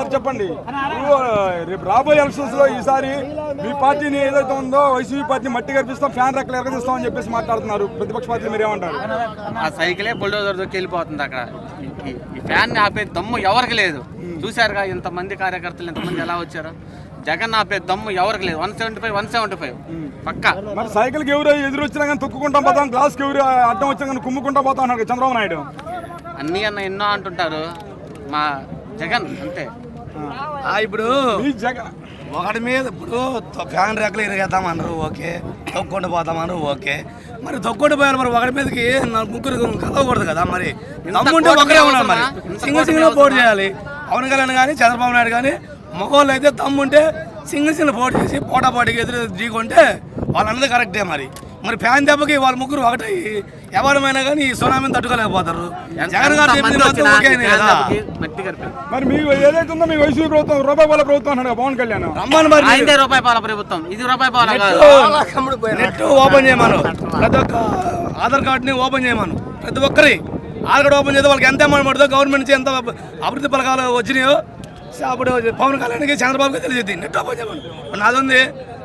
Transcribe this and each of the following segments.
Sir చెప్పండి, రేపు రాబోయే ఎలక్షన్స్ లో ఈసారి మీ పార్టీని ఏదైతే ఉందో వైసీపీ పార్టీ మట్టి కనిపిస్తాం, ఫ్యాన్ రెక్కలు ఎరగదిస్తాం అని చెప్పేసి మాట్లాడుతున్నారు. ప్రతిపక్ష పార్టీలు మీరు ఏమంటారు? ఆ సైకిలే బుల్డోజర్ దొరికి వెళ్ళిపోతుంది. అక్కడ ఈ ఫ్యాన్ ఆపే దమ్ము ఎవరికి లేదు. చూశారుగా ఇంతమంది కార్యకర్తలు ఇంతమంది ఎలా వచ్చారు. జగన్ ఆపే దమ్ము ఎవరికి లేదు. 175 పక్క. మరి సైకిల్కి ఎవరు ఎదురు వచ్చినా కానీ తొక్కుకుంటా పోతాం, గ్లాస్కి ఎవరు అడ్డం వచ్చినా కానీ కుమ్ముకుంటా పోతా అన్నారు చంద్రబాబు నాయుడు. అన్నీ ఎన్నో అంటుంటారు మా జగన్ అంతే. ఇప్పుడు ఒకటి మీద ఇప్పుడు ఫ్యాన్ రెక్కలు ఇరిగేద్దామన్నారు, ఓకే. తొక్కుంటూ పోతామన్నారు, ఓకే. మరి తొక్కుంటూ పోయారు, మరి ఒకటి మీదకి ముగ్గురు కలవకూడదు కదా. మరి దమ్ముంటే ఒకరే ఉన్నారు, మరి సింగిల్ పోటీ చేయాలి. పవన్ కళ్యాణ్ కానీ చంద్రబాబు నాయుడు కానీ మగవాళ్ళు అయితే దమ్ముంటే సింగిల్ పోటీ చేసి పోటాపోటీకి ఎదురు ఢీకొంటే వాళ్ళన్నది కరెక్టే. మరి ఫ్యాన్ దెబ్బకి వాళ్ళ ముగ్గురు ఒకటి ఎవరమైనా కానీ ఈ సునామీని తట్టుకోలేకపోతారు. జగన్ గారు మరి మీ ఏదైతే ఉందో మీ వైసీపీ ప్రభుత్వం రూపాయి పాల ప్రభుత్వం అన్నాడు పవన్ కళ్యాణ్. రమ్మని మరి రూపాయి పాల ప్రభుత్వం, ఇది రూపాయి పాల నెట్ ఓపెన్ చేయమను, ప్రతి ఒక్క ఆధార్ కార్డుని ఓపెన్ చేయమను. ప్రతి ఒక్కరి ఆధార్ కార్డు ఓపెన్ చేస్తే వాళ్ళకి ఎంత అమౌంట్ పడుతుందో, గవర్నమెంట్ నుంచి ఎంత అభివృద్ధి పథకాలు వచ్చినాయో అప్పుడు పవన్ కళ్యాణ్కి చంద్రబాబుకి తెలియదు. నెట్ ఓపెన్ చేయమను. నాది ఉంది,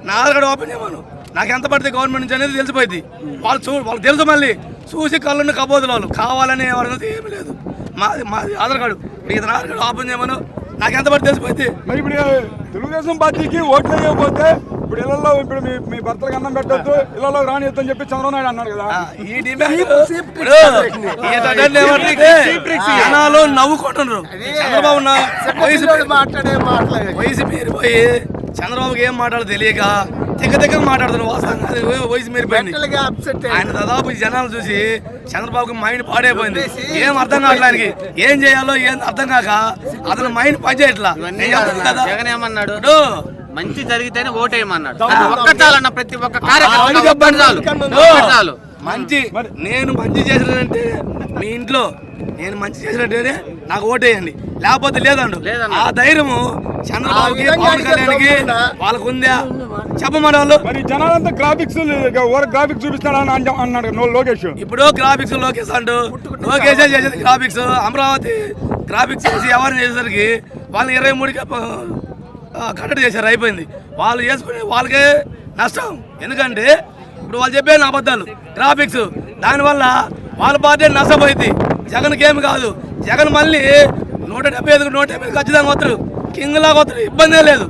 నా ఆధార్ కార్డు ఓపెన్ చేయమను. నాకు ఎంత పడితే గవర్నమెంట్ నుంచి అనేది తెలిసిపోయింది. వాళ్ళకి తెలుసు. మళ్ళీ చూసి కళ్ళున్న కబోదులు వాళ్ళు కావాలని ఎవరనేది ఏమీ లేదు. మాది ఆధార్ కార్డు, ఇతను ఆధార్ కార్డు ఓపెన్ చేయమను. నాకు ఎంత పడితే తెలిసిపోయింది. మరి ఇప్పుడు తెలుగుదేశం పార్టీకి ఓట్లు వేయకపోతే ఇప్పుడు ఇళ్లలో ఇప్పుడు మీ భర్తలకు అన్నం పెట్టద్దు, ఇళ్లలో రానియద్దు అని చెప్పి చంద్రబాబు నాయుడు అన్నాడు కదా. ఈ జనాలు నవ్వుకుంటున్నారు. చంద్రబాబు వయసు మీరిపోయి చంద్రబాబుకి ఏం మాట్లాడో తెలియక దగ్గర మాట్లాడుతున్నారు. వాస్తవంగా వయసు మీరిపోయింది. ఆయన దాదాపు జనాలు చూసి చంద్రబాబుకి మైండ్ పాడైపోయింది. ఏం అర్థం కావట్లేదు, ఏం చేయాలో ఏం అర్థం కాక అతను మైండ్ పనిచేయట్లా. జగన్ ఏమన్నాడు, మంచి జరిగితేనే ఓటేయమన్నాడు. ఒక్కటాలన్న ప్రతి ఒక్క కార్యక్రమం మంచి. నేను మంచి చేసినంటే మీ ఇంట్లో నేను మంచి చేసినట్టే నాకు ఓటేయండి, లేకపోతే లేదండు. ఆ ధైర్యము చంద్రబాబుకి పవన్ కళ్యాణ్కి వాళ్ళకు ఉందా చెప్పమని వాళ్ళు. మరి జనాలంతా గ్రాఫిక్స్ చూపిస్తాడు అన్నాడు లోకేష్. ఇప్పుడు గ్రాఫిక్స్ లోకేష్ అంటూ లోకేష్ చేసేది గ్రాఫిక్స్. అమరావతి గ్రాఫిక్స్ చేసి ఎవరిని చేసేసరికి వాళ్ళని 23కి కట్టడి చేశారు, అయిపోయింది. వాళ్ళు చేసుకునే వాళ్ళకే నష్టం. ఎందుకంటే ఇప్పుడు వాళ్ళు చెప్పే అబద్ధాలు గ్రాఫిక్స్, దానివల్ల వాళ్ళ పార్టీ నష్టపోయింది. జగన్కి ఏమి కాదు. జగన్ మళ్ళీ 175 ఖచ్చితంగా వస్తారు, కింగ్ లాగా వస్తారు, ఇబ్బంది లేదు.